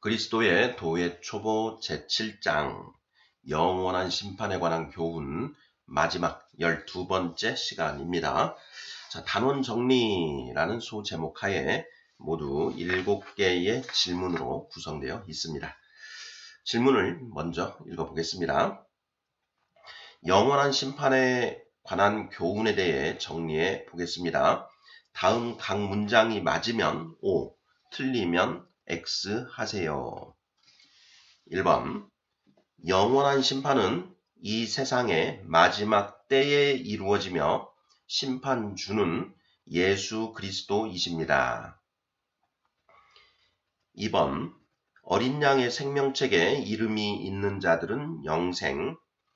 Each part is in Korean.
그리스도의 도의 초보 제7장 영원한 심판에 관한 교훈 마지막 12번째 시간입니다. 자, 단원 정리라는 소제목 하에 모두 7개의 질문으로 구성되어 있습니다. 질문을 먼저 읽어보겠습니다. 영원한 심판에 관한 교훈에 대해 정리해 보겠습니다. 다음 각 문장이 맞으면 O, 틀리면 X 하세요. 1번. 영원한 심판은 이 세상의 마지막 때에 이루어지며 심판주는 예수 그리스도이십니다. 2번. 어린 양의 생명책에 이름이 있는 자들은 영생,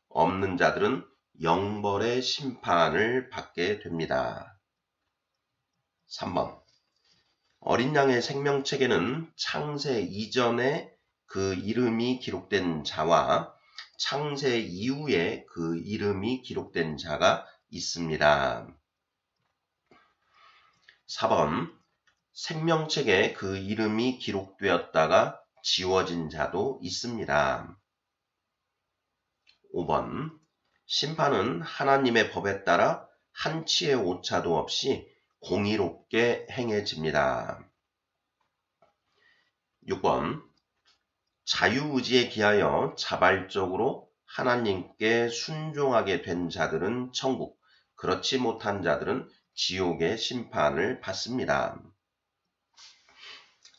없는 자들은 영벌의 심판을 받게 됩니다. 3번. 어린 양의 생명책에는 창세 이전에 그 이름이 기록된 자와 창세 이후에 그 이름이 기록된 자가 있습니다. 4번. 생명책에 그 이름이 기록되었다가 지워진 자도 있습니다. 5번. 심판은 하나님의 법에 따라 한치의 오차도 없이 공의롭게 행해집니다. 6번. 자유의지에 기하여 자발적으로 하나님께 순종하게 된 자들은 천국, 그렇지 못한 자들은 지옥의 심판을 받습니다.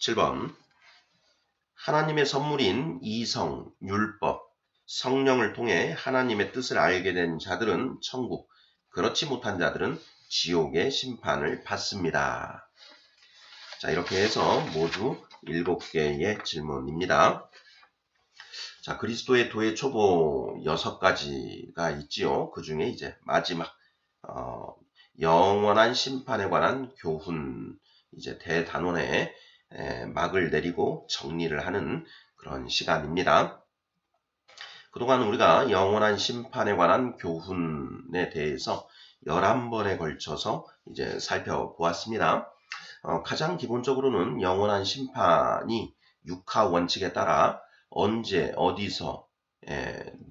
7번. 하나님의 선물인 이성, 율법, 성령을 통해 하나님의 뜻을 알게 된 자들은 천국, 그렇지 못한 자들은 지옥의 심판을 받습니다. 자, 이렇게 해서 모두 7개의 질문입니다. 자, 그리스도의 도의 초보 6가지가 있지요. 그 중에 이제 마지막, 영원한 심판에 관한 교훈, 이제 대단원의 막을 내리고 정리를 하는 그런 시간입니다. 그동안 우리가 영원한 심판에 관한 교훈에 대해서 11번에 걸쳐서 이제 살펴보았습니다. 가장 기본적으로는 영원한 심판이 육하 원칙에 따라 언제, 어디서,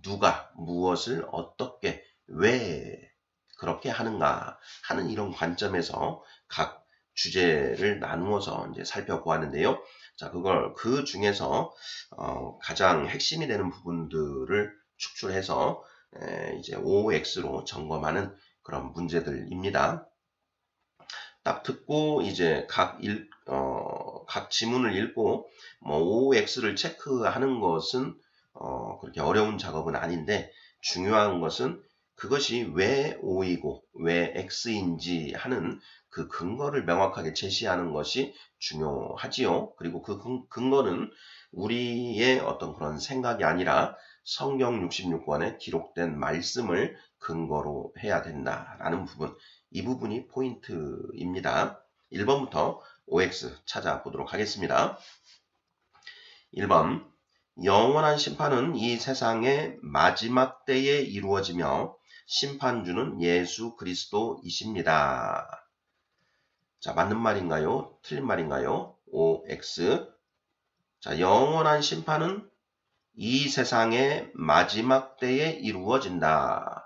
누가, 무엇을, 어떻게, 왜 그렇게 하는가 하는 이런 관점에서 각 주제를 나누어서 이제 살펴보았는데요. 자, 그 중에서 가장 핵심이 되는 부분들을 축출해서 이제 OX로 점검하는 그런 문제들입니다. 딱 듣고 이제 각 지문을 읽고 OX를 체크하는 것은 그렇게 어려운 작업은 아닌데, 중요한 것은 그것이 왜 O이고 왜 X인지 하는 그 근거를 명확하게 제시하는 것이 중요하지요. 그리고 그 근거는 우리의 어떤 그런 생각이 아니라 성경 66권에 기록된 말씀을 근거로 해야 된다라는 부분, 이 부분이 포인트입니다. 1번부터 OX 찾아보도록 하겠습니다. 1번. 영원한 심판은 이 세상의 마지막 때에 이루어지며 심판주는 예수 그리스도이십니다. 자, 맞는 말인가요? 틀린 말인가요? OX. 자, 영원한 심판은 이 세상의 마지막 때에 이루어진다.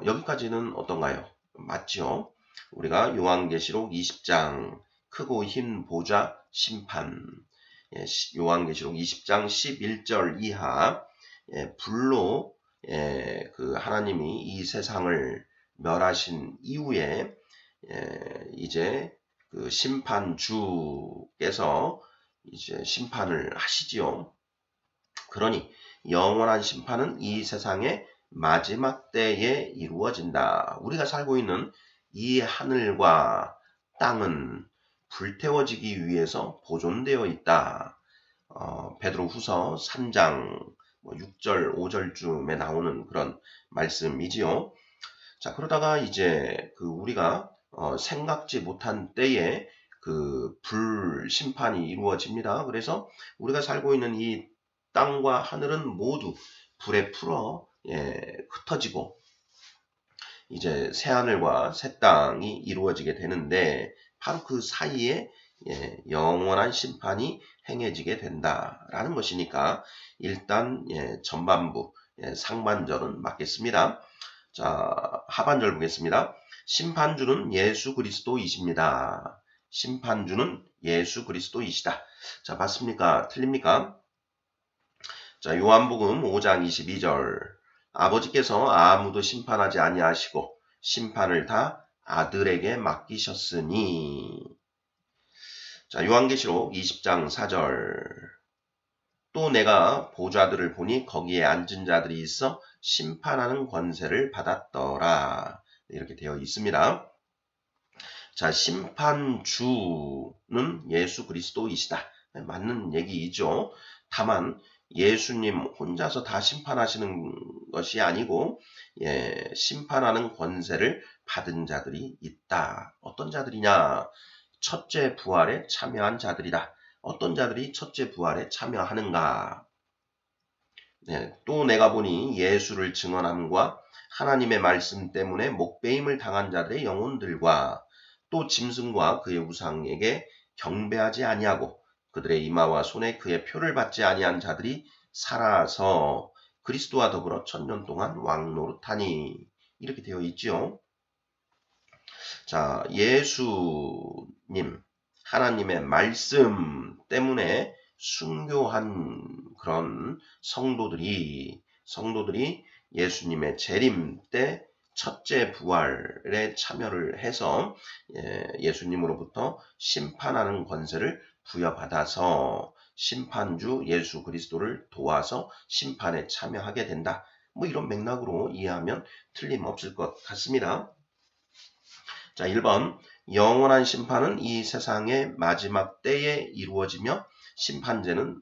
여기까지는 어떤가요? 맞죠? 우리가 요한계시록 20장 크고 흰 보좌 심판, 요한계시록 20장 11절 이하, 불로 그 하나님이 이 세상을 멸하신 이후에 이제 그 심판주께서 이제 심판을 하시지요. 그러니 영원한 심판은 이 세상의 마지막 때에 이루어진다. 우리가 살고 있는 이 하늘과 땅은 불태워지기 위해서 보존되어 있다. 베드로후서 3장 6절, 5절쯤에 나오는 그런 말씀이지요. 자, 그러다가 이제 그 우리가 생각지 못한 때에 그 불심판이 이루어집니다. 그래서 우리가 살고 있는 이 땅과 하늘은 모두 불에 풀어 흩어지고 이제 새 하늘과 새 땅이 이루어지게 되는데, 바로 그 사이에 영원한 심판이 행해지게 된다라는 것이니까 일단 전반부 상반절은 맞겠습니다. 자, 하반절 보겠습니다. 심판주는 예수 그리스도이십니다. 심판주는 예수 그리스도이시다. 자, 맞습니까? 틀립니까? 자, 요한복음 5장 22절. 아버지께서 아무도 심판하지 아니하시고 심판을 다 아들에게 맡기셨으니. 자, 요한계시록 20장 4절. 또 내가 보좌들을 보니 거기에 앉은 자들이 있어 심판하는 권세를 받았더라. 이렇게 되어 있습니다. 자, 심판주는 예수 그리스도이시다. 맞는 얘기이죠. 다만 예수님 혼자서 다 심판하시는 것이 아니고 심판하는 권세를 받은 자들이 있다. 어떤 자들이냐? 첫째 부활에 참여한 자들이다. 어떤 자들이 첫째 부활에 참여하는가? 또 내가 보니 예수를 증언함과 하나님의 말씀 때문에 목배임을 당한 자들의 영혼들과 또 짐승과 그의 우상에게 경배하지 아니하고 그들의 이마와 손에 그의 표를 받지 아니한 자들이 살아서 그리스도와 더불어 천년 동안 왕노릇하니. 이렇게 되어 있죠. 자, 예수님, 하나님의 말씀 때문에 순교한 그런 성도들이 예수님의 재림 때 첫째 부활에 참여를 해서 예수님으로부터 심판하는 권세를 부여받아서 심판주 예수 그리스도를 도와서 심판에 참여하게 된다. 뭐 이런 맥락으로 이해하면 틀림없을 것 같습니다. 자, 1번. 영원한 심판은 이 세상의 마지막 때에 이루어지며 심판주는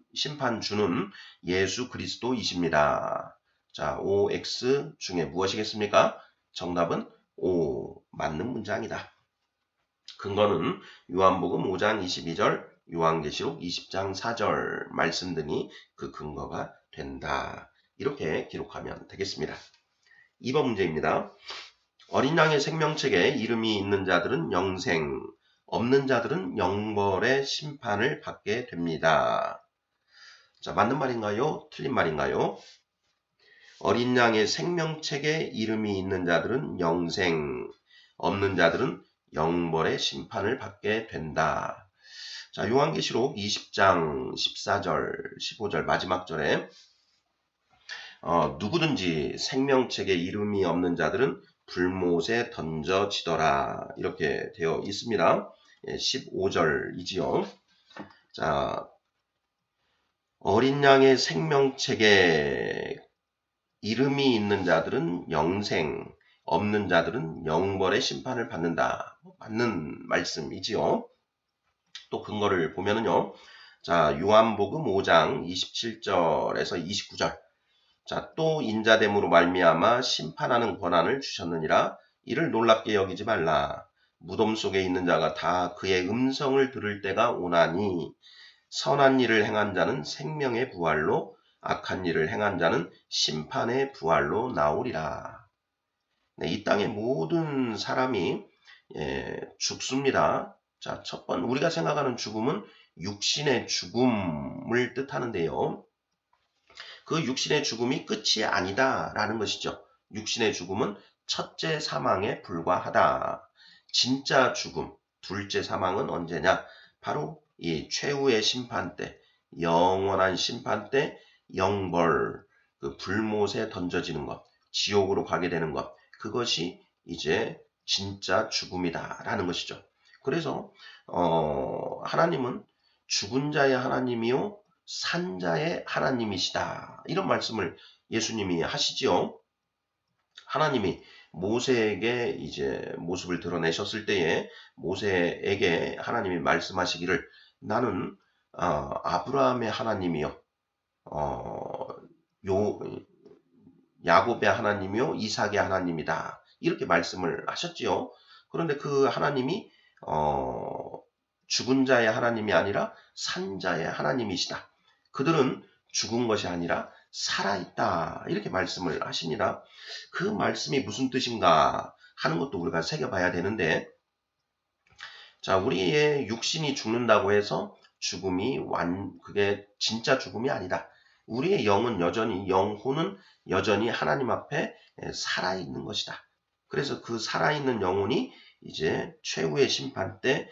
예수 그리스도이십니다. 자, OX 중에 무엇이겠습니까? 정답은 O. 맞는 문장이다. 근거는 요한복음 5장 22절, 요한계시록 20장 4절 말씀 등이 그 근거가 된다. 이렇게 기록하면 되겠습니다. 2번 문제입니다. 어린 양의 생명책에 이름이 있는 자들은 영생, 없는 자들은 영벌의 심판을 받게 됩니다. 자, 맞는 말인가요? 틀린 말인가요? 어린 양의 생명책에 이름이 있는 자들은 영생, 없는 자들은 영벌의 심판을 받게 된다. 자, 요한계시록 20장 14절, 15절 마지막 절에 누구든지 생명책에 이름이 없는 자들은 불못에 던져지더라. 이렇게 되어 있습니다. 15절이지요. 자, 어린 양의 생명책에 이름이 있는 자들은 영생, 없는 자들은 영벌의 심판을 받는다. 맞는 말씀이지요. 또 근거를 보면은요. 자, 요한복음 5장 27절에서 29절. 자, 또 인자됨으로 말미암아 심판하는 권한을 주셨느니라. 이를 놀랍게 여기지 말라. 무덤 속에 있는 자가 다 그의 음성을 들을 때가 오나니 선한 일을 행한 자는 생명의 부활로 악한 일을 행한 자는 심판의 부활로 나오리라. 네, 이 땅의 모든 사람이 죽습니다. 자, 첫 번 우리가 생각하는 죽음은 육신의 죽음을 뜻하는데요. 그 육신의 죽음이 끝이 아니다라는 것이죠. 육신의 죽음은 첫째 사망에 불과하다. 진짜 죽음, 둘째 사망은 언제냐? 바로 이 최후의 심판 때, 영원한 심판 때 영벌, 그 불못에 던져지는 것, 지옥으로 가게 되는 것, 그것이 이제 진짜 죽음이다라는 것이죠. 그래서 하나님은 죽은 자의 하나님이요 산자의 하나님이시다. 이런 말씀을 예수님이 하시지요. 하나님이 모세에게 이제 모습을 드러내셨을 때에 모세에게 하나님이 말씀하시기를 나는 아브라함의 하나님이요, 야곱의 하나님이요, 이삭의 하나님이다. 이렇게 말씀을 하셨지요. 그런데 그 하나님이 죽은 자의 하나님이 아니라 산자의 하나님이시다. 그들은 죽은 것이 아니라 살아있다. 이렇게 말씀을 하십니다. 그 말씀이 무슨 뜻인가 하는 것도 우리가 새겨봐야 되는데, 자, 우리의 육신이 죽는다고 해서 죽음이 그게 진짜 죽음이 아니다. 우리의 영은 여전히, 영혼은 여전히 하나님 앞에 살아있는 것이다. 그래서 그 살아있는 영혼이 이제 최후의 심판 때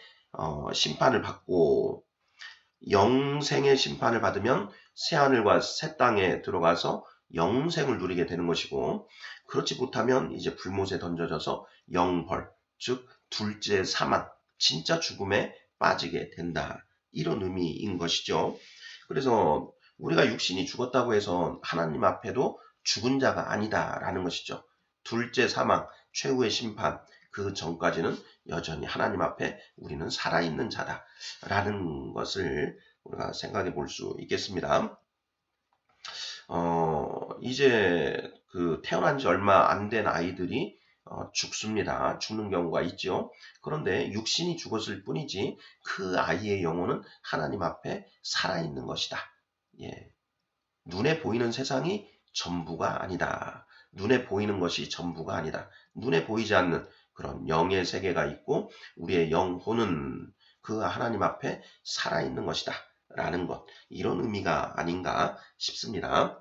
심판을 받고 영생의 심판을 받으면 새하늘과 새 땅에 들어가서 영생을 누리게 되는 것이고, 그렇지 못하면 이제 불못에 던져져서 영벌, 즉 둘째 사망, 진짜 죽음에 빠지게 된다. 이런 의미인 것이죠. 그래서 우리가 육신이 죽었다고 해서 하나님 앞에도 죽은 자가 아니다라는 것이죠. 둘째 사망, 최후의 심판, 그 전까지는 여전히 하나님 앞에 우리는 살아있는 자다라는 것을 우리가 생각해 볼 수 있겠습니다. 이제 그 태어난 지 얼마 안 된 아이들이 죽습니다. 죽는 경우가 있죠. 그런데 육신이 죽었을 뿐이지 그 아이의 영혼은 하나님 앞에 살아있는 것이다. 예. 눈에 보이는 세상이 전부가 아니다. 눈에 보이는 것이 전부가 아니다. 눈에 보이지 않는 그런 영의 세계가 있고 우리의 영혼은 그 하나님 앞에 살아있는 것이다. 라는 것. 이런 의미가 아닌가 싶습니다.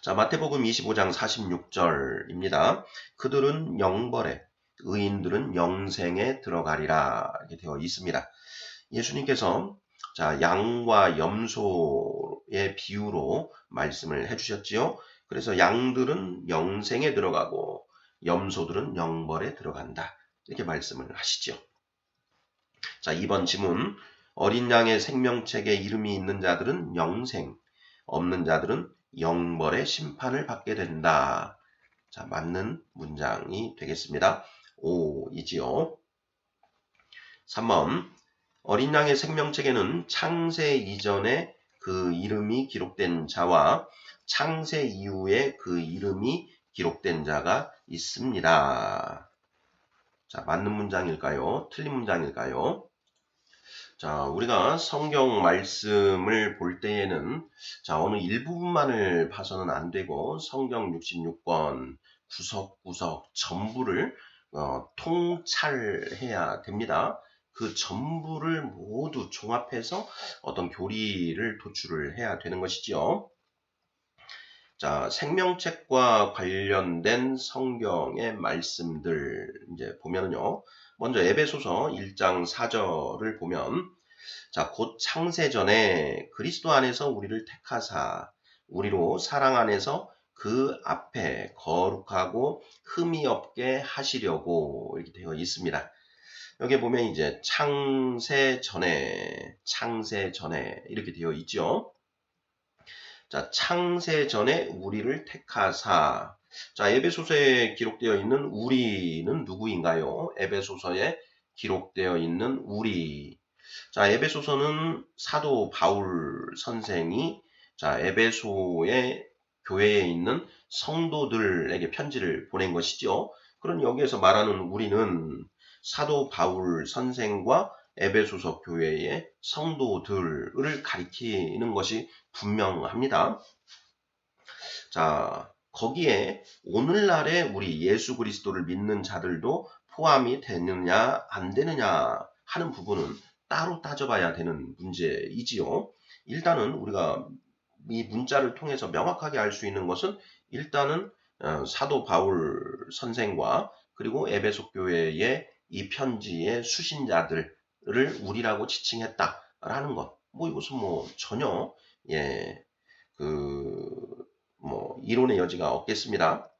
자, 마태복음 25장 46절입니다. 그들은 영벌에, 의인들은 영생에 들어가리라. 이렇게 되어 있습니다. 예수님께서 자, 양과 염소의 비유로 말씀을 해주셨지요. 그래서 양들은 영생에 들어가고 염소들은 영벌에 들어간다. 이렇게 말씀을 하시죠. 자, 이번 지문. 어린 양의 생명책에 이름이 있는 자들은 영생, 없는 자들은 영벌의 심판을 받게 된다. 자, 맞는 문장이 되겠습니다. 5이지요. 3번. 어린 양의 생명책에는 창세 이전에 그 이름이 기록된 자와 창세 이후에 그 이름이 기록된 자가 있습니다. 자, 맞는 문장일까요? 틀린 문장일까요? 자, 우리가 성경 말씀을 볼 때에는 자, 어느 일부분만을 봐서는 안 되고 성경 66권 구석구석 전부를 통찰해야 됩니다. 그 전부를 모두 종합해서 어떤 교리를 도출을 해야 되는 것이지요. 자, 생명책과 관련된 성경의 말씀들 이제 보면은요. 먼저 에베소서 1장 4절을 보면 자, 곧 창세 전에 그리스도 안에서 우리를 택하사 우리로 사랑 안에서 그 앞에 거룩하고 흠이 없게 하시려고 이렇게 되어 있습니다. 여기 보면 이제 창세 전에 이렇게 되어 있죠. 자, 창세 전에 우리를 택하사. 자, 에베소서에 기록되어 있는 우리는 누구인가요? 에베소서에 기록되어 있는 우리. 자, 에베소서는 사도 바울 선생이 자, 에베소의 교회에 있는 성도들에게 편지를 보낸 것이죠. 그럼 여기에서 말하는 우리는 사도 바울 선생과 에베소서 교회의 성도들을 가리키는 것이 분명합니다. 자, 거기에 오늘날의 우리 예수 그리스도를 믿는 자들도 포함이 되느냐 안 되느냐 하는 부분은 따로 따져봐야 되는 문제이지요. 일단은 우리가 이 문자를 통해서 명확하게 알 수 있는 것은 일단은 사도 바울 선생과 그리고 에베소 교회의 이 편지의 수신자들을 우리라고 지칭했다라는 것. 뭐 이것은 뭐 전혀 이론의 여지가 없겠습니다.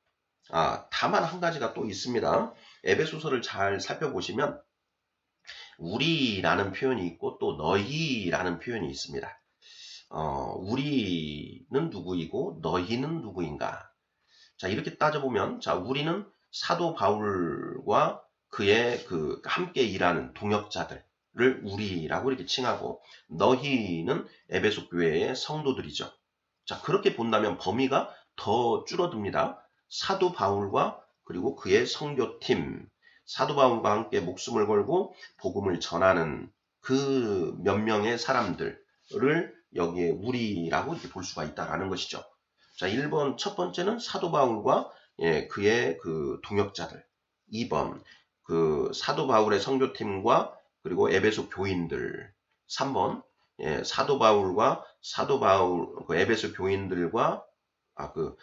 다만 한 가지가 또 있습니다. 에베소서를 잘 살펴보시면 우리라는 표현이 있고 또 너희라는 표현이 있습니다. 우리는 누구이고 너희는 누구인가? 자, 이렇게 따져보면 자, 우리는 사도 바울과 그의 그 함께 일하는 동역자들을 우리라고 이렇게 칭하고 너희는 에베소 교회의 성도들이죠. 자, 그렇게 본다면 범위가 더 줄어듭니다. 사도 바울과 그리고 그의 선교팀, 사도 바울과 함께 목숨을 걸고 복음을 전하는 그 몇 명의 사람들을 여기에 우리라고 이렇게 볼 수가 있다라는 것이죠. 자, 1번 첫 번째는 사도 바울과 그의 그 동역자들. 2번 그 사도 바울의 선교팀과 그리고 에베소 교인들. 3번. 사도 바울과 그 에베소 교인들과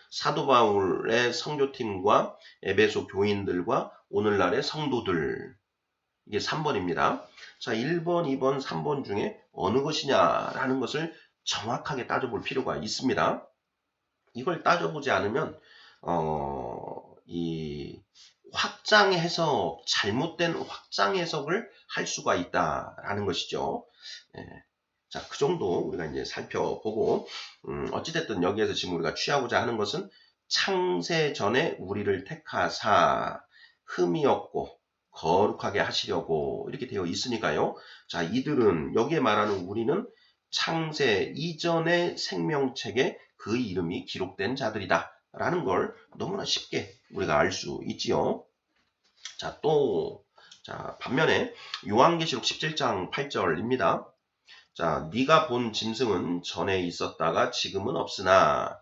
사도 바울의 선교팀과 에베소 교인들과 오늘날의 성도들. 이게 3번입니다. 자, 1번, 2번, 3번 중에 어느 것이냐라는 것을 정확하게 따져볼 필요가 있습니다. 이걸 따져보지 않으면 이 확장 해석, 잘못된 확장 해석을 할 수가 있다라는 것이죠. 자, 그 정도 우리가 이제 살펴보고, 어찌됐든 여기에서 지금 우리가 취하고자 하는 것은 창세 전에 우리를 택하사 흠이 없고 거룩하게 하시려고 이렇게 되어 있으니까요. 자, 이들은 여기에 말하는 우리는 창세 이전의 생명책에 그 이름이 기록된 자들이다 라는 걸 너무나 쉽게 우리가 알 수 있지요. 자, 반면에 요한계시록 17장 8절입니다. 자, 네가 본 짐승은 전에 있었다가 지금은 없으나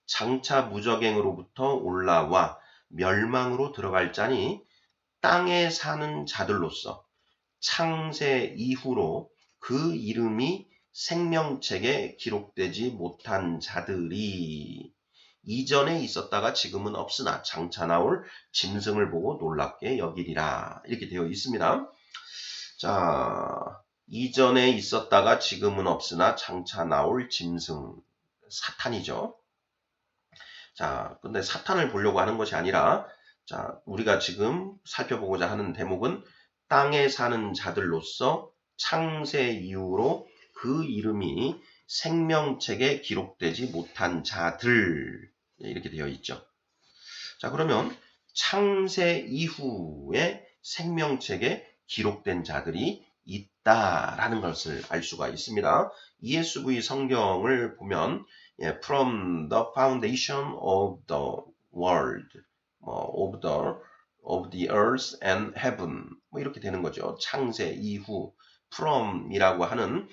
장차 무적행으로부터 올라와 멸망으로 들어갈 자니 땅에 사는 자들로서 창세 이후로 그 이름이 생명책에 기록되지 못한 자들이 이전에 있었다가 지금은 없으나 장차 나올 짐승을 보고 놀랍게 여기리라. 이렇게 되어 있습니다. 자, 이전에 있었다가 지금은 없으나 장차 나올 짐승, 사탄이죠. 자, 근데 사탄을 보려고 하는 것이 아니라, 자, 우리가 지금 살펴보고자 하는 대목은 땅에 사는 자들로서 창세 이후로 그 이름이 생명책에 기록되지 못한 자들, 이렇게 되어 있죠. 자, 그러면 창세 이후에 생명책에 기록된 자들이 있다라는 것을 알 수가 있습니다. ESV 성경을 보면 from the foundation of the world, of the earth and heaven 이렇게 되는 거죠. 창세 이후 from이라고 하는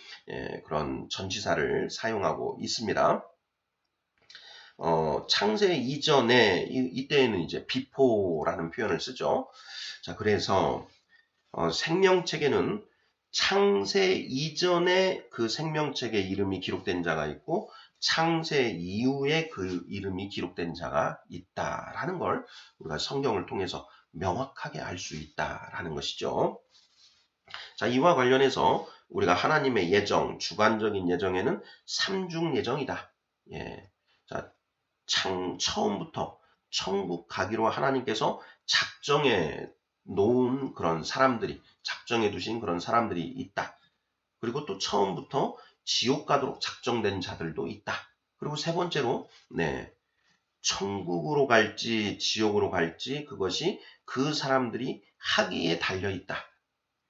그런 전치사를 사용하고 있습니다. 창세 이전에 이때에는 이제 before라는 표현을 쓰죠. 자, 그래서 생명책에는 창세 이전에 그 생명책의 이름이 기록된 자가 있고 창세 이후에 그 이름이 기록된 자가 있다라는 걸 우리가 성경을 통해서 명확하게 알 수 있다라는 것이죠. 자, 이와 관련해서 우리가 하나님의 예정, 주관적인 예정에는 삼중 예정이다. 자, 처음부터 천국 가기로 하나님께서 작정해 놓은 그런 사람들이, 작정해 두신 그런 사람들이 있다. 그리고 또 처음부터 지옥 가도록 작정된 자들도 있다. 그리고 세 번째로, 천국으로 갈지 지옥으로 갈지 그것이 그 사람들이 하기에 달려 있다.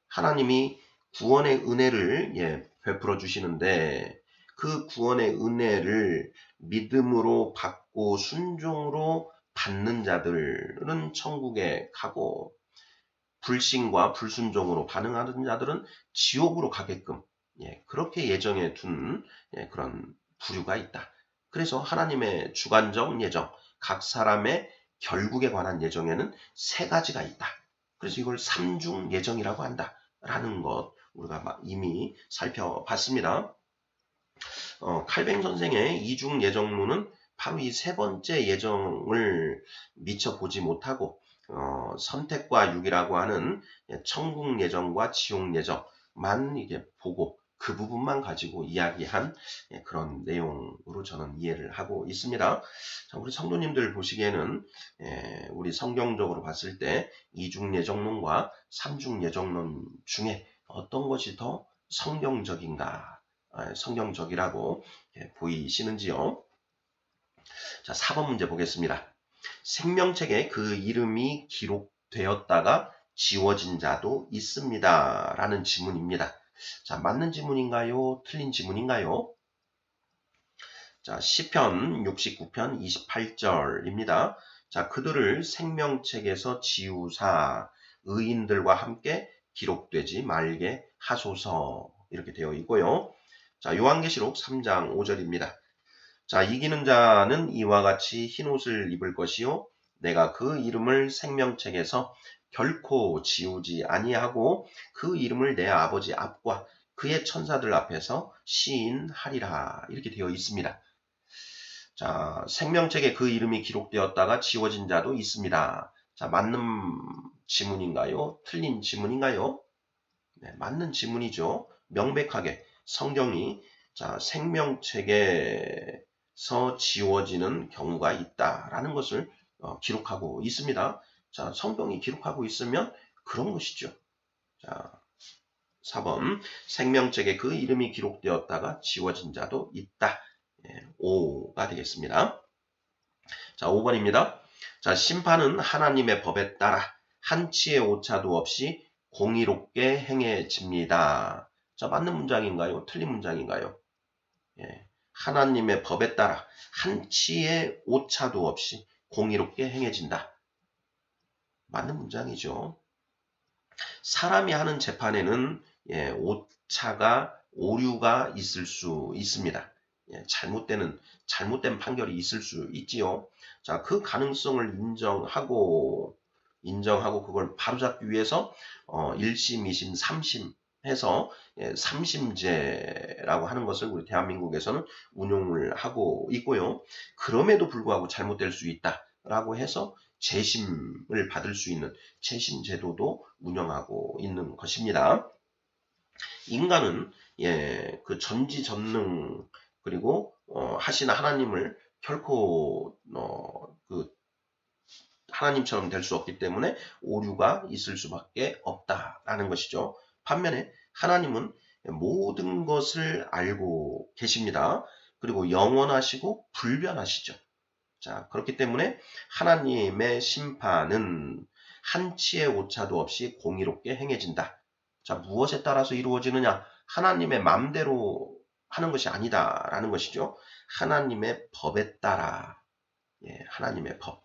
하나님이 구원의 은혜를 베풀어 주시는데 그 구원의 은혜를 믿음으로 받고 순종으로 받는 자들은 천국에 가고 불신과 불순종으로 반응하는 자들은 지옥으로 가게끔 그렇게 예정해 둔 그런 부류가 있다. 그래서 하나님의 주관적 예정, 각 사람의 결국에 관한 예정에는 세 가지가 있다. 그래서 이걸 삼중 예정이라고 한다라는 것 우리가 이미 살펴봤습니다. 칼뱅 선생의 이중 예정론은 바로 이 세 번째 예정을 미처 보지 못하고 선택과 유기라고 하는 천국 예정과 지옥 예정만 이게 보고 그 부분만 가지고 이야기한 그런 내용으로 저는 이해를 하고 있습니다. 자, 우리 성도님들 보시기에는 우리 성경적으로 봤을 때 이중 예정론과 삼중 예정론 중에 어떤 것이 더 성경적인가? 성경적이라고 보이시는지요? 자, 4번 문제 보겠습니다. 생명책에 그 이름이 기록되었다가 지워진 자도 있습니다. 라는 지문입니다. 자, 맞는 지문인가요? 틀린 지문인가요? 자, 시편 69편 28절입니다. 자, 그들을 생명책에서 지우사 의인들과 함께 기록되지 말게 하소서 이렇게 되어 있고요. 자, 요한계시록 3장 5절입니다. 자, 이기는 자는 이와 같이 흰옷을 입을 것이요 내가 그 이름을 생명책에서 결코 지우지 아니하고 그 이름을 내 아버지 앞과 그의 천사들 앞에서 시인하리라. 이렇게 되어 있습니다. 자, 생명책에 그 이름이 기록되었다가 지워진 자도 있습니다. 자, 맞는 지문인가요? 틀린 지문인가요? 네, 맞는 지문이죠. 명백하게 성경이 자, 생명책에서 지워지는 경우가 있다라는 것을 기록하고 있습니다. 자, 성경이 기록하고 있으면 그런 것이죠. 자, 4번 생명책에 그 이름이 기록되었다가 지워진 자도 있다. 5가 되겠습니다. 자, 5번입니다. 자, 심판은 하나님의 법에 따라 한치의 오차도 없이 공의롭게 행해집니다. 자, 맞는 문장인가요? 틀린 문장인가요? 예, 하나님의 법에 따라 한치의 오차도 없이 공의롭게 행해진다. 맞는 문장이죠. 사람이 하는 재판에는 오차가 오류가 있을 수 있습니다. 잘못된 판결이 있을 수 있지요. 자, 그 가능성을 인정하고 그걸 바로잡기 위해서 1심, 2심, 3심 해서 3심제라고 하는 것을 우리 대한민국에서는 운용을 하고 있고요. 그럼에도 불구하고 잘못될 수 있다라고 해서 재심을 받을 수 있는 재심 제도도 운영하고 있는 것입니다. 인간은 그 전지전능 그리고 하신 하나님을 결코 하나님처럼 될 수 없기 때문에 오류가 있을 수밖에 없다라는 것이죠. 반면에 하나님은 모든 것을 알고 계십니다. 그리고 영원하시고 불변하시죠. 자, 그렇기 때문에 하나님의 심판은 한치의 오차도 없이 공의롭게 행해진다. 자, 무엇에 따라서 이루어지느냐? 하나님의 맘대로 하는 것이 아니다라는 것이죠. 하나님의 법에 따라. 하나님의 법.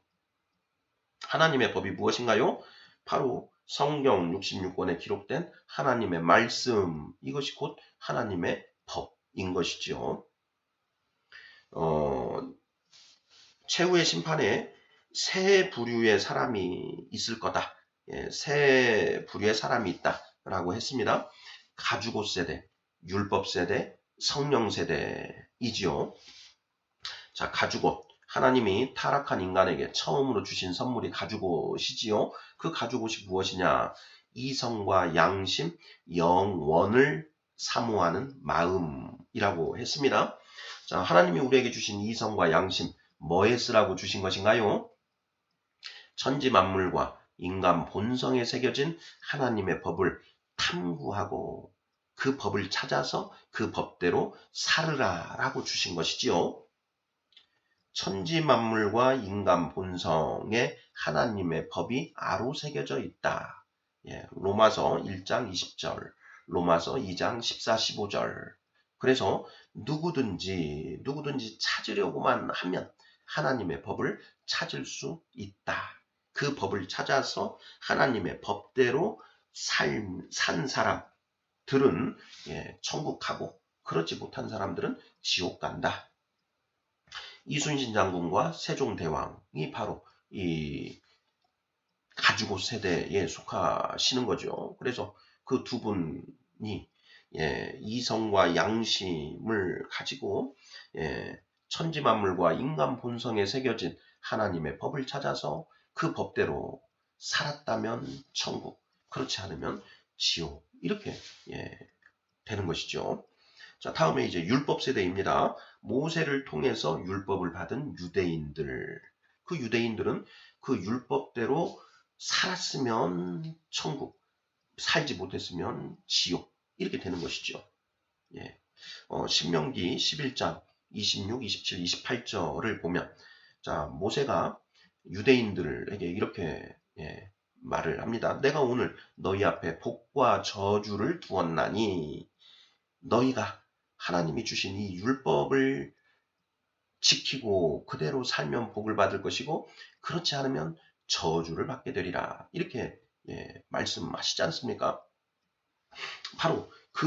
하나님의 법이 무엇인가요? 바로 성경 66권에 기록된 하나님의 말씀. 이것이 곧 하나님의 법인 것이죠. 최후의 심판에 세 부류의 사람이 있을 거다. 세 부류의 사람이 있다라고 했습니다. 가죽옷 세대, 율법 세대, 성령 세대이지요. 자, 가죽옷. 하나님이 타락한 인간에게 처음으로 주신 선물이 가죽옷이지요. 그 가죽옷이 무엇이냐? 이성과 양심, 영원을 사모하는 마음이라고 했습니다. 자, 하나님이 우리에게 주신 이성과 양심, 뭐에 쓰라고 주신 것인가요? 천지 만물과 인간 본성에 새겨진 하나님의 법을 탐구하고 그 법을 찾아서 그 법대로 살으라라고 주신 것이지요. 천지 만물과 인간 본성에 하나님의 법이 아로 새겨져 있다. 로마서 1장 20절, 로마서 2장 14, 15절. 그래서 누구든지 찾으려고만 하면 하나님의 법을 찾을 수 있다. 그 법을 찾아서 하나님의 법대로 산 사람들은 천국 가고 그렇지 못한 사람들은 지옥 간다. 이순신 장군과 세종대왕이 바로 이 가죽옷 세대에 속하시는 거죠. 그래서 그 두 분이 이성과 양심을 가지고 천지 만물과 인간 본성에 새겨진 하나님의 법을 찾아서 그 법대로 살았다면 천국, 그렇지 않으면 지옥, 이렇게 되는 것이죠. 자, 다음에 이제 율법 세대입니다. 모세를 통해서 율법을 받은 유대인들. 그 유대인들은 그 율법대로 살았으면 천국, 살지 못했으면 지옥. 이렇게 되는 것이죠. 신명기 11장 26, 27, 28절을 보면 자, 모세가 유대인들에게 이렇게 말을 합니다. 내가 오늘 너희 앞에 복과 저주를 두었나니 너희가 하나님이 주신 이 율법을 지키고 그대로 살면 복을 받을 것이고 그렇지 않으면 저주를 받게 되리라. 이렇게 말씀하시지 않습니까? 바로 그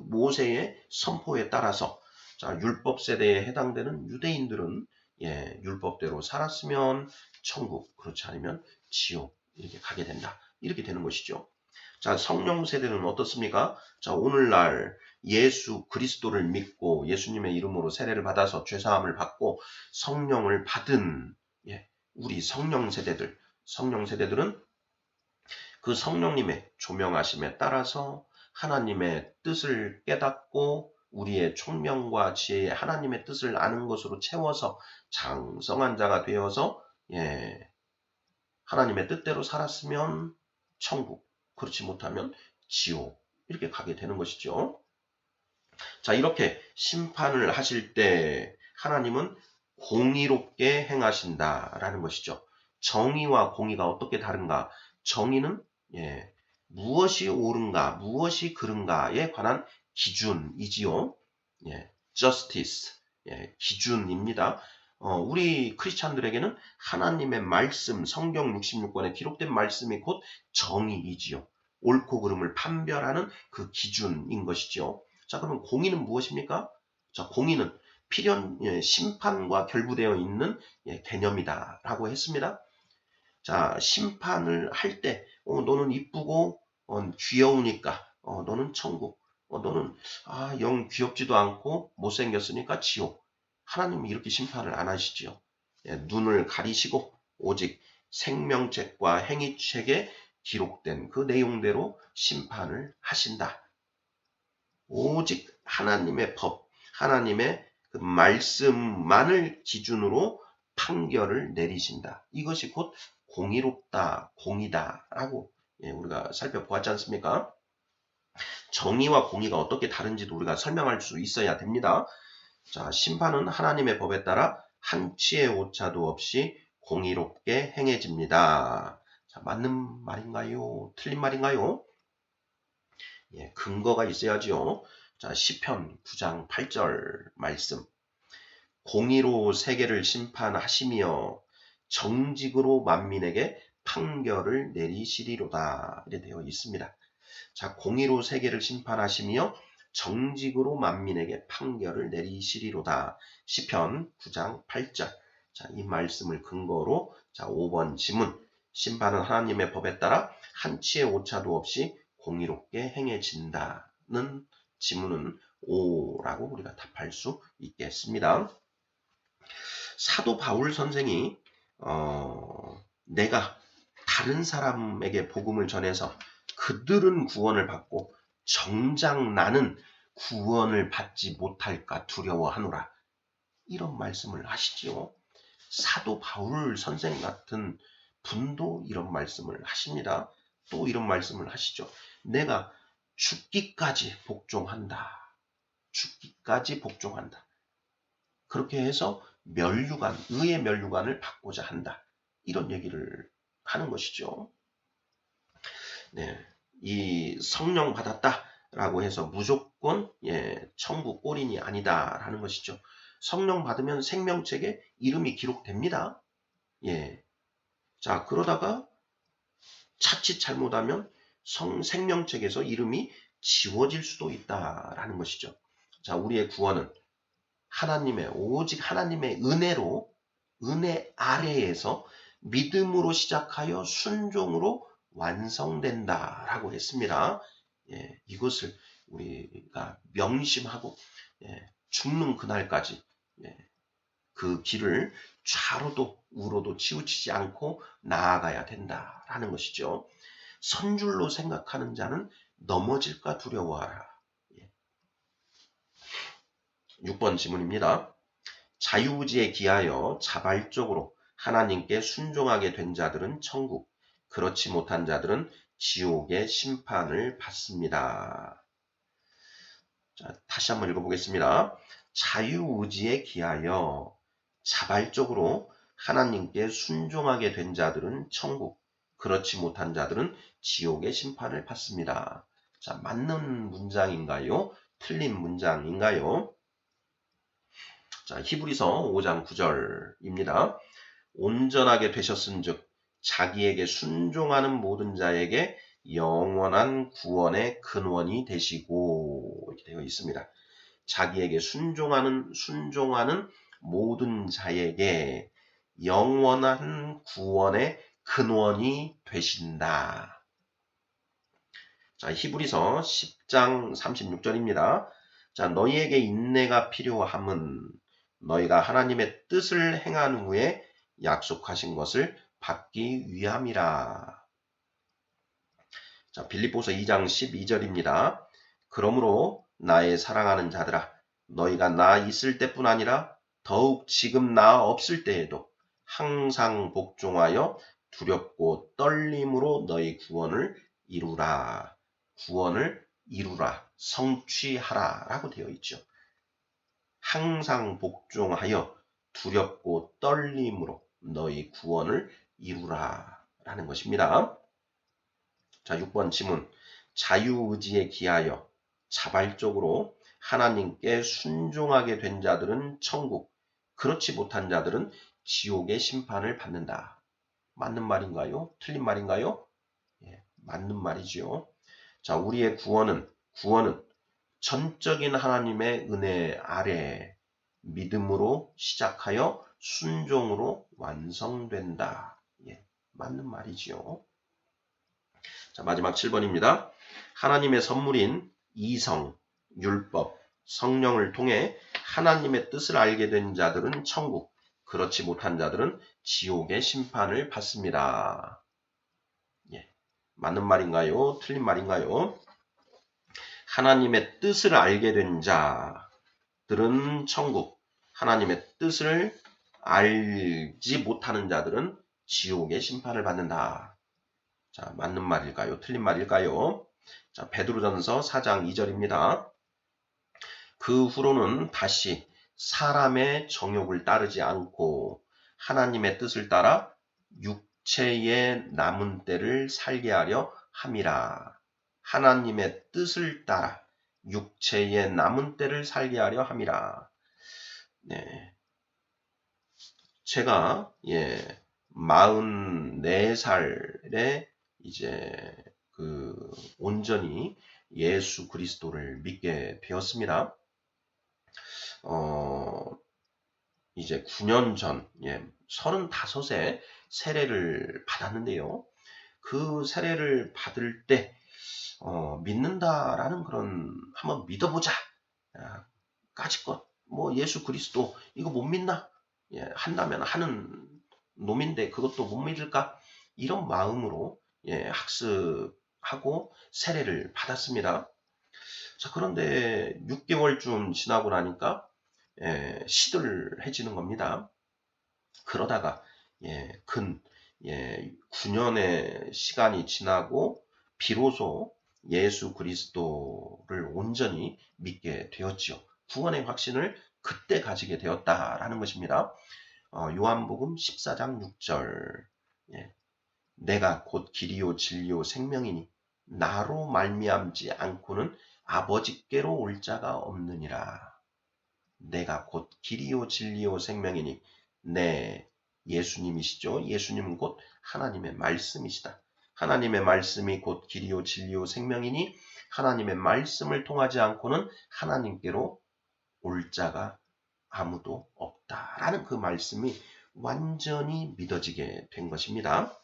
모세의 선포에 따라서 자, 율법 세대에 해당되는 유대인들은 율법대로 살았으면 천국, 그렇지 않으면 지옥 이렇게 가게 된다. 이렇게 되는 것이죠. 자, 성령 세대는 어떻습니까? 자, 오늘날 예수 그리스도를 믿고 예수님의 이름으로 세례를 받아서 죄사함을 받고 성령을 받은 우리 성령 세대들은 그 성령님의 조명하심에 따라서 하나님의 뜻을 깨닫고 우리의 총명과 지혜의 하나님의 뜻을 아는 것으로 채워서 장성한 자가 되어서 하나님의 뜻대로 살았으면 천국, 그렇지 못하면 지옥 이렇게 가게 되는 것이죠. 자, 이렇게 심판을 하실 때 하나님은 공의롭게 행하신다라는 것이죠. 정의와 공의가 어떻게 다른가? 정의는 무엇이 옳은가, 무엇이 그른가에 관한 기준이지요. justice, 기준입니다. 우리 크리스찬들에게는 하나님의 말씀, 성경 66권에 기록된 말씀이 곧 정의이지요. 옳고 그름을 판별하는 그 기준인 것이죠. 자, 그러면 공의는 무엇입니까? 자, 공의는 필연 심판과 결부되어 있는 개념이다라고 했습니다. 자, 심판을 할 때 너는 이쁘고 귀여우니까 너는 천국, 너는 영 귀엽지도 않고 못생겼으니까 지옥. 하나님이 이렇게 심판을 안 하시지요. 눈을 가리시고 오직 생명책과 행위책에 기록된 그 내용대로 심판을 하신다. 오직 하나님의 법, 하나님의 그 말씀만을 기준으로 판결을 내리신다. 이것이 곧 공의롭다, 공의다라고 우리가 살펴보았지 않습니까? 정의와 공의가 어떻게 다른지도 우리가 설명할 수 있어야 됩니다. 자, 심판은 하나님의 법에 따라 한치의 오차도 없이 공의롭게 행해집니다. 자, 맞는 말인가요? 틀린 말인가요? 근거가 있어야지요. 자, 시편 9장 8절 말씀. 공의로 세계를 심판하시며 정직으로 만민에게 판결을 내리시리로다. 이렇게 되어 있습니다. 자, 공의로 세계를 심판하시며 정직으로 만민에게 판결을 내리시리로다. 시편 9장 8절. 자, 이 말씀을 근거로 5번 지문. 심판은 하나님의 법에 따라 한치의 오차도 없이 공의롭게 행해진다는 지문은 O라고 우리가 답할 수 있겠습니다. 사도 바울 선생이 내가 다른 사람에게 복음을 전해서 그들은 구원을 받고 정작 나는 구원을 받지 못할까 두려워하노라. 이런 말씀을 하시지요. 사도 바울 선생 같은 분도 이런 말씀을 하십니다. 또 이런 말씀을 하시죠. 내가 죽기까지 복종한다. 죽기까지 복종한다. 그렇게 해서 면류관, 의의 면류관을 받고자 한다. 이런 얘기를 하는 것이죠. 이 성령 받았다라고 해서 무조건 천국 꼴인이 아니다라는 것이죠. 성령 받으면 생명책에 이름이 기록됩니다. 자, 그러다가 자칫 잘못하면 생명책에서 이름이 지워질 수도 있다라는 것이죠. 자, 우리의 구원은 오직 하나님의 은혜로, 은혜 아래에서 믿음으로 시작하여 순종으로 완성된다라고 했습니다. 이것을 우리가 명심하고 죽는 그날까지 그 길을 좌로도 우로도 치우치지 않고 나아가야 된다라는 것이죠. 선줄로 생각하는 자는 넘어질까 두려워하라. 6번 지문입니다. 자유의지에 기하여 자발적으로 하나님께 순종하게 된 자들은 천국, 그렇지 못한 자들은 지옥의 심판을 받습니다. 자, 다시 한번 읽어보겠습니다. 자유의지에 기하여 자발적으로 하나님께 순종하게 된 자들은 천국, 그렇지 못한 자들은 지옥의 심판을 받습니다. 자, 맞는 문장인가요? 틀린 문장인가요? 자, 히브리서 5장 9절입니다. 온전하게 되셨은즉 자기에게 순종하는 모든 자에게 영원한 구원의 근원이 되시고 이렇게 되어 있습니다. 자기에게 순종하는 모든 자에게 영원한 구원의 근원이 되신다. 자, 히브리서 10장 36절입니다. 자, 너희에게 인내가 필요함은 너희가 하나님의 뜻을 행한 후에 약속하신 것을 받기 위함이라. 자, 빌립보서 2장 12절입니다. 그러므로 나의 사랑하는 자들아, 너희가 나 있을 때뿐 아니라 더욱 지금 나 없을 때에도 항상 복종하여 두렵고 떨림으로 너희 구원을 이루라. 구원을 이루라. 성취하라. 라고 되어 있죠. 항상 복종하여 두렵고 떨림으로 너희 구원을 이루라. 라는 것입니다. 자, 6번 지문. 자유의지에 기하여 자발적으로 하나님께 순종하게 된 자들은 천국, 그렇지 못한 자들은 지옥의 심판을 받는다. 맞는 말인가요? 틀린 말인가요? 예, 맞는 말이지요. 자, 우리의 구원은 전적인 하나님의 은혜 아래 믿음으로 시작하여 순종으로 완성된다. 예, 맞는 말이지요. 자, 마지막 7번입니다. 하나님의 선물인 이성, 율법, 성령을 통해 하나님의 뜻을 알게 된 자들은 천국, 그렇지 못한 자들은 지옥의 심판을 받습니다. 예, 맞는 말인가요? 틀린 말인가요? 하나님의 뜻을 알게 된 자들은 천국, 하나님의 뜻을 알지 못하는 자들은 지옥의 심판을 받는다. 자, 맞는 말일까요? 틀린 말일까요? 자, 베드로전서 4장 2절입니다. 그 후로는 다시 사람의 정욕을 따르지 않고 하나님의 뜻을 따라 육체의 남은 때를 살게 하려 함이라. 하나님의 뜻을 따라 육체의 남은 때를 살게 하려 함이라. 네. 제가 44살에 이제 온전히 예수 그리스도를 믿게 되었습니다. 이제 9년 전, 35세 세례를 받았는데요. 그 세례를 받을 때, 믿는다라는 그런, 한번 믿어보자. 까짓것, 예수 그리스도, 이거 못 믿나? 한다면 하는 놈인데 그것도 못 믿을까? 이런 마음으로 학습하고 세례를 받았습니다. 자, 그런데 6개월쯤 지나고 나니까 시들해지는 겁니다. 그러다가 근 9년의 시간이 지나고 비로소 예수 그리스도를 온전히 믿게 되었지요. 구원의 확신을 그때 가지게 되었다라는 것입니다. 요한복음 14장 6절. 내가 곧 길이요 진리요 생명이니 나로 말미암지 않고는 아버지께로 올 자가 없느니라. 내가 곧 길이요 진리요 생명이니 예수님이시죠. 예수님은 곧 하나님의 말씀이시다. 하나님의 말씀이 곧 길이요 진리요 생명이니 하나님의 말씀을 통하지 않고는 하나님께로 올 자가 아무도 없다라는 그 말씀이 완전히 믿어지게 된 것입니다.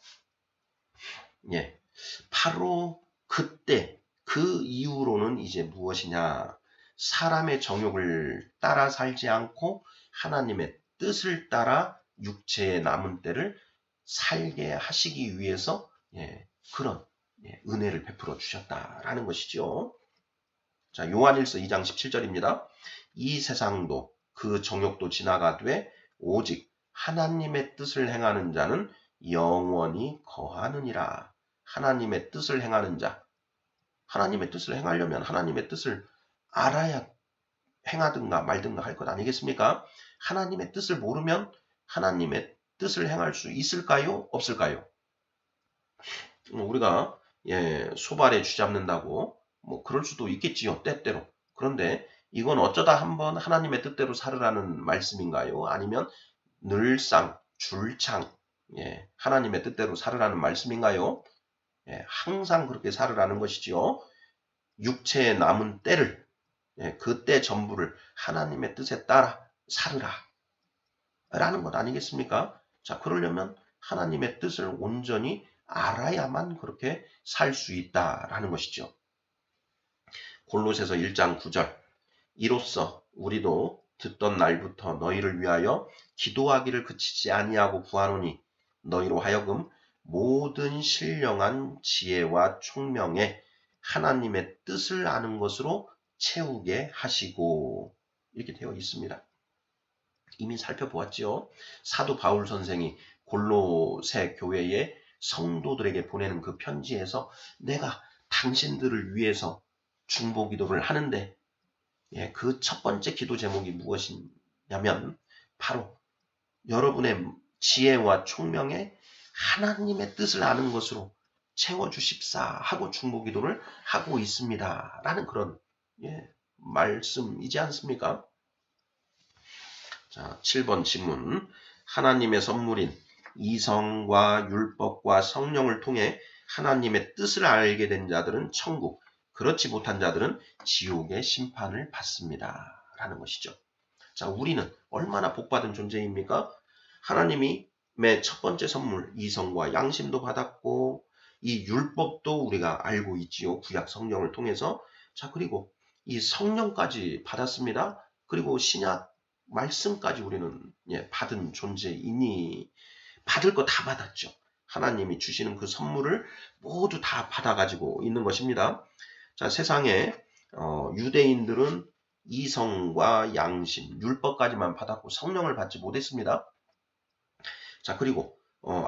바로 그때 그 이후로는 이제 무엇이냐? 사람의 정욕을 따라 살지 않고 하나님의 뜻을 따라 육체의 남은 때를 살게 하시기 위해서 그런 은혜를 베풀어 주셨다라는 것이죠. 자, 요한일서 2장 17절입니다. 이 세상도 그 정욕도 지나가되 오직 하나님의 뜻을 행하는 자는 영원히 거하느니라. 하나님의 뜻을 행하는 자. 하나님의 뜻을 행하려면 하나님의 뜻을 알아야 행하든가 말든가 할 것 아니겠습니까? 하나님의 뜻을 모르면 하나님의 뜻을 행할 수 있을까요? 없을까요? 우리가 소발에 쥐잡는다고 그럴 수도 있겠지요. 때때로. 그런데 이건 어쩌다 한번 하나님의 뜻대로 살으라는 말씀인가요? 아니면 늘상 줄창 하나님의 뜻대로 살으라는 말씀인가요? 항상 그렇게 살으라는 것이지요. 육체의 남은 때를 그때 전부를 하나님의 뜻에 따라 살으라 라는 것 아니겠습니까? 자, 그러려면 하나님의 뜻을 온전히 알아야만 그렇게 살 수 있다라는 것이죠. 골로새서 1장 9절. 이로써 우리도 듣던 날부터 너희를 위하여 기도하기를 그치지 아니하고 구하노니 너희로 하여금 모든 신령한 지혜와 총명에 하나님의 뜻을 아는 것으로 채우게 하시고, 이렇게 되어 있습니다. 이미 살펴보았지요. 사도 바울 선생이 골로새 교회의 성도들에게 보내는 그 편지에서 내가 당신들을 위해서 중보기도를 하는데, 그 첫 번째 기도 제목이 무엇이냐면 바로 여러분의 지혜와 총명에 하나님의 뜻을 아는 것으로 채워주십사 하고 중보기도를 하고 있습니다. 라는 그런 말씀이지 않습니까? 자, 7번 질문. 하나님의 선물인 이성과 율법과 성령을 통해 하나님의 뜻을 알게 된 자들은 천국, 그렇지 못한 자들은 지옥의 심판을 받습니다. 라는 것이죠. 자, 우리는 얼마나 복받은 존재입니까? 하나님의 첫 번째 선물, 이성과 양심도 받았고, 이 율법도 우리가 알고 있지요. 구약 성령을 통해서. 자, 그리고 이 성령까지 받았습니다. 그리고 신약 말씀까지 우리는 받은 존재이니 받을 거 다 받았죠. 하나님이 주시는 그 선물을 모두 다 받아가지고 있는 것입니다. 자, 세상에 유대인들은 이성과 양심, 율법까지만 받았고 성령을 받지 못했습니다. 자, 그리고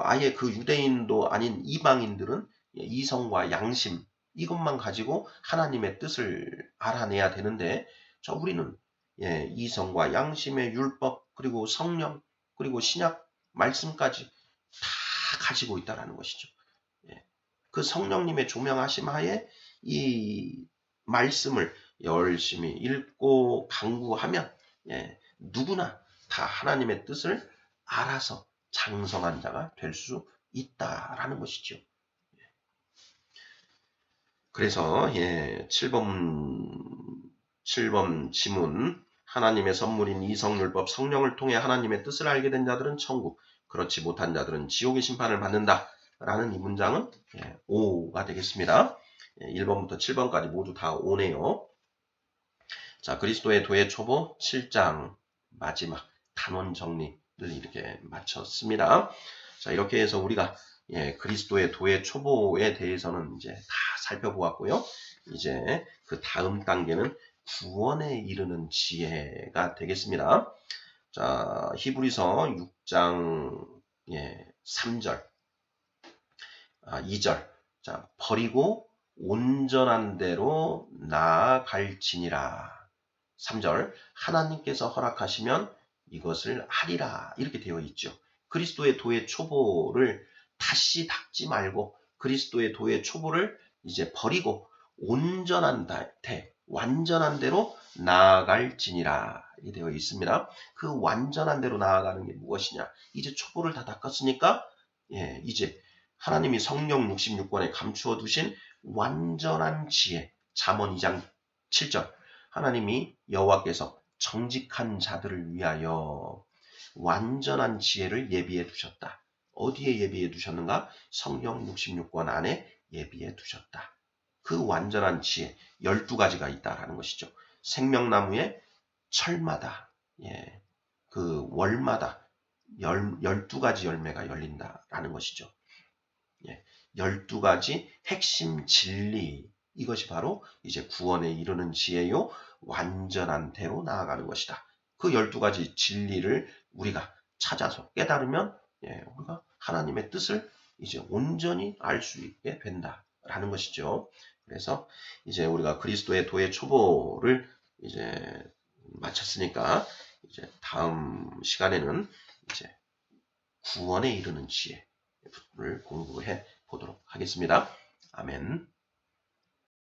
아예 그 유대인도 아닌 이방인들은 이성과 양심, 이것만 가지고 하나님의 뜻을 알아내야 되는데, 자, 우리는 이성과 양심의 율법, 그리고 성령, 그리고 신약 말씀까지 다 가지고 있다는 것이죠. 그 성령님의 조명하심 하에 이 말씀을 열심히 읽고 강구하면 누구나 다 하나님의 뜻을 알아서 장성한 자가 될 수 있다라는 것이죠. 그래서 7번 지문. 하나님의 선물인 이성율법 성령을 통해 하나님의 뜻을 알게 된 자들은 천국, 그렇지 못한 자들은 지옥의 심판을 받는다 라는 이 문장은 O가 되겠습니다. 1번부터 7번까지 모두 다 O네요. 자, 그리스도의 도의 초보 7장 마지막 단원 정리를 이렇게 마쳤습니다. 자, 이렇게 해서 우리가 그리스도의 도의 초보에 대해서는 이제 다 살펴보았고요. 이제 그 다음 단계는 구원에 이르는 지혜가 되겠습니다. 자, 히브리서 6장 3절, 2절. 자, 버리고 온전한 대로 나아갈지니라. 3절. 하나님께서 허락하시면 이것을 하리라. 이렇게 되어 있죠. 그리스도의 도의 초보를 다시 닦지 말고 그리스도의 도의 초보를 이제 버리고 온전한 완전한 대로 나아갈지니라. 이렇게 되어 있습니다. 그 완전한 대로 나아가는 게 무엇이냐? 이제 초보를 다 닦았으니까 이제 하나님이 성령 66권에 감추어 두신 완전한 지혜, 잠언 2장 7절. 하나님이 여호와께서 정직한 자들을 위하여 완전한 지혜를 예비해 두셨다. 어디에 예비해 두셨는가? 성경 66권 안에 예비해 두셨다. 그 완전한 지혜 12가지가 있다라는 것이죠. 생명나무에 철마다 그 월마다 12가지 열매가 열린다라는 것이죠. 12가지 핵심 진리, 이것이 바로 이제 구원에 이르는 지혜요, 완전한 대로 나아가는 것이다. 그 12가지 진리를 우리가 찾아서 깨달으면 우리가 하나님의 뜻을 이제 온전히 알 수 있게 된다라는 것이죠. 그래서 이제 우리가 그리스도의 도의 초보를 이제 마쳤으니까 이제 다음 시간에는 이제 구원에 이르는 지혜를 공부해 보도록 하겠습니다. 아멘.